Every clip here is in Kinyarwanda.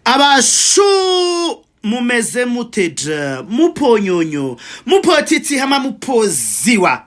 abashu mumeze muteje muponyonyo mupotiti hama mupoziwa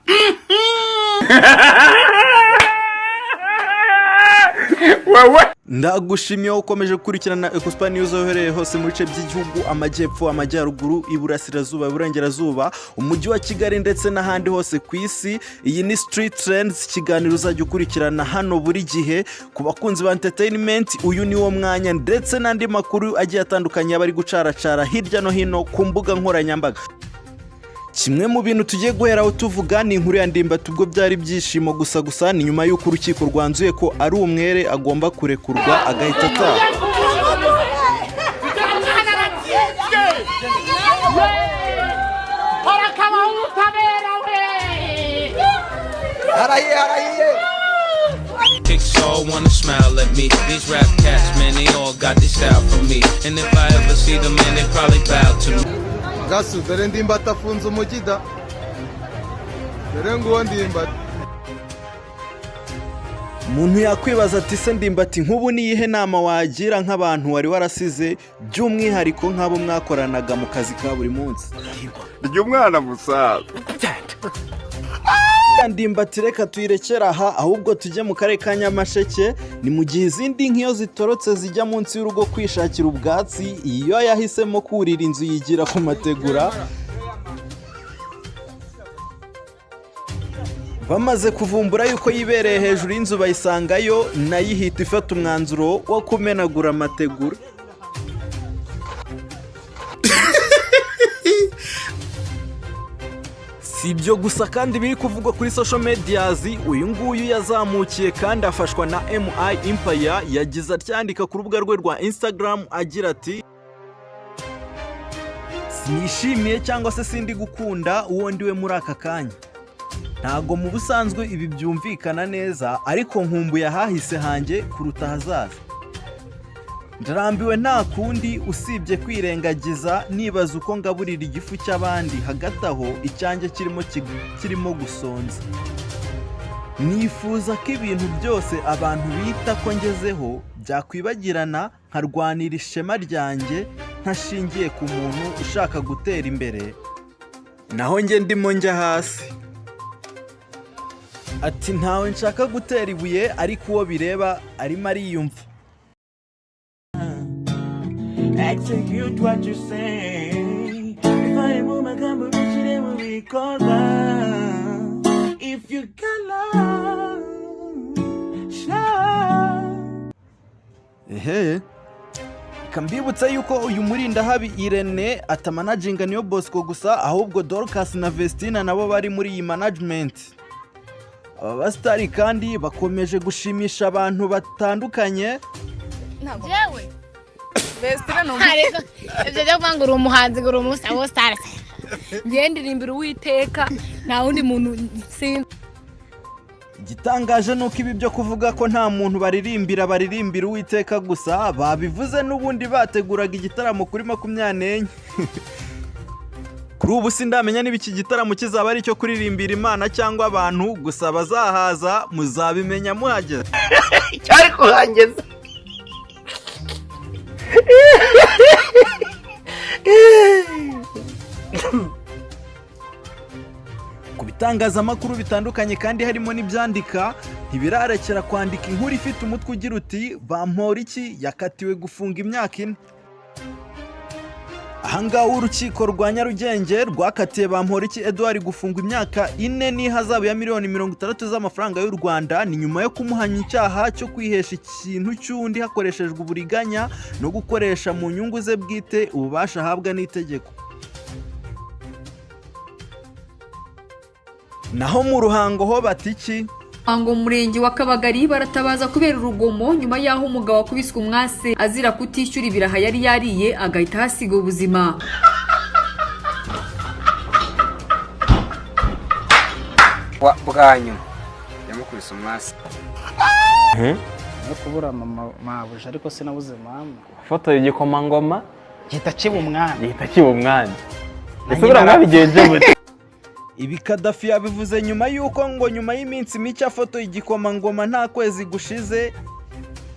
ndagushimiye ukomeje gukurikirana Ecospar News ohereye hose mu bice by'igihugu amajyepfo amajyaruguru iburasirazuba iburengerazuba umujyi wa Kigali ndetse n'ahandi hose ku isi. Iyi ni Street Trends, ikiganiro uzajya ukurikirana hano buri gihe ku bakunzi ba entertainment. Uyu ni wo mwanya ndetse n'andi makuru agiye atandukanye bari gucaracara hirya no hino ku mbuga nkoranyambaga. Kimwe mu bintu tugiye guheraho tuvuga ni inkuru ya Ndimbati ubwo byari byishimo gusa ni nyuma y'uko urukiko rwanzuye ko ari umwere agomba kurekurwa agahita ataha. All wanna smile at me. These rap cats, man, they all got this style from me. And if I ever see them, man, they probably bow to me. Gasu, dore Ndimbati afunze umugida. Dore ngo Ndimbati. Umuntu yakwibaza ati se Ndimbati nk'ubu ni ihe nama wagira nk'abantu wari warasize by'umwihariko nk'abo mwakoranaga mu kazi ka buri munsi? Ry'umwana musaza. Ndimbati reka tuyirekera aha ahubwo tujye mu karere ka Nyamasheke. Ni mu gihe izindi nk'iyo zitorotse zijya munsi y'urugo kwishakira ubwatsi, iyo yahisemo kurira inzu yigira ku mategura. Bamaze kuvumbura yuko yibereye hejuru y'inzu bayisangayo, nayo ihita ifata umwanzuro wo kumenagura amategura. Si ibyo gusa kandi biri kuvugwa kuri social medias, uyu nguyu yazamukiye kandi afashwa na MI Empire. Yagize atyandika ku rubuga rwe rwa Instagram agira ati: sinishimiye cyangwa se sindi gukunda uwo ndiwe muri aka kanya. Ntago mu busanzwe ibi byumvikana neza, ariko nkumbuye ahahise hanjye kuruta hazaza. Ndarambiwe nta kundi usibye kwirengagiza, nibaza uko ngaburira igifu cy'abandi, hagati aho icyanjye kirimo gusonza. Nifuza ko ibintu byose abantu bita ko ngezeho byakwibagirana, nkarwanira ishema ryanjye ntashingiye ku muntu ushaka gutera imbere, naho njye ndimo njya hasi. Ati ntawe nshaka gutera ibuye, ariko uwo bireba arimo ariyumva. Execute what you say. If I move my camera, they will recall that. If you can Ehe, kambibutsa yuko uyu murinda habi Irene atamanaginga Niyo Bosco gusa, ahubwo Dorcas na Vestina nabo bari muri iyi management. Aba bastari kandi bakomeje gushimisha abantu batandukanye. Jewe Vestina no ibyo byo kwangura umuhanzi ngo umusawo star ngendirimbira Uwiteka nta wundi muntu sin. Igitangaje nuko ibi byo kuvuga ko nta muntu baririmbira Uwiteka gusa babivuze n'ubundi bateguraga igitaramo kuri 24. Kuri ubu sindamenya niba iki gitaramo kizaba ari cyo kuririmbira Imana cyangwa abantu gusa, bazahaza muzabimenya muhageze. cyari kuhangeza. Ku bitangazamakuru bitandukanye kandi harimo n'ibyandika, ntibirarekera kwandika inkuru ifite umutwe ugira uti Bamporiki yakatiwe gufunga imyaka 4. Ahangaha urukiko rwa Nyarugenge rwakatiye Bamporiki Edouard gufunga imyaka 4 n'ihazabu ya miliyoni 60 z'amafaranga y'u Rwanda, ni nyuma yo kumuhanya icyaha cyo kwihesha ikintu cy'undi hakoreshejwe uburiganya no gukoresha mu nyungu ze bwite ububasha ahabwa n'itegeko. Naho mu Ruhango ho batiki Ango murenge wa Kabagari baratabaza kubera urugomo nyuma yaho umugabo wakubiswe umwase azira kutishyura ibiraha yari yariye agahita hasiga ubuzima. Bwanyu yamukubise umwase. No kubura mama mabuje ariko sinabuze mama. Foto y'igikomangoma Gihita kiba umwana. Ese mwabigenje mute? Ibi Kadafi yabivuze nyuma yuko ngo nyuma y'iminsi mike afoto igikomangoma nta kwezi gushize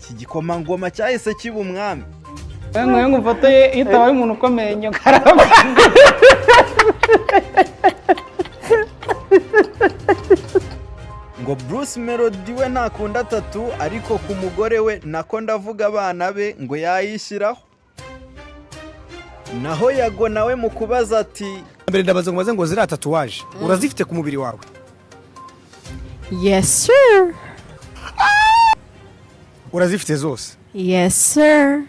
iki gikomangoma cyahise kiba umwami. Ngo ngufotoye itabaye umuntu ukomeye nyo karaba. ngo Bruce Melody we ntakunda tatu ariko ku mugore we nako ndavuga abana be ngo yayishyiraho. Naho Yago nawe mu kubaza ati mbere ndabaza ngo maze ngo zira tatuwaje urazifite ku mubiri wawe? Yes sir. Urazifite zose? Yes sir.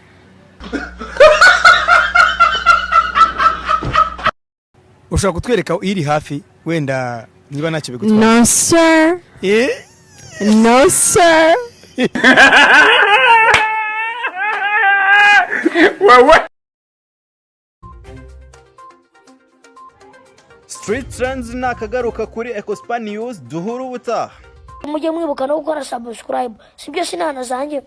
Ushaka kutwereka iri hafi wenda niba ntacyo bigutwara? No sir. No sir. Street Trends nakagaruka kuri Ecospa News duhura ubutaha. Mujye mwibuka no gukora subscribe sibyo sinana zanjye.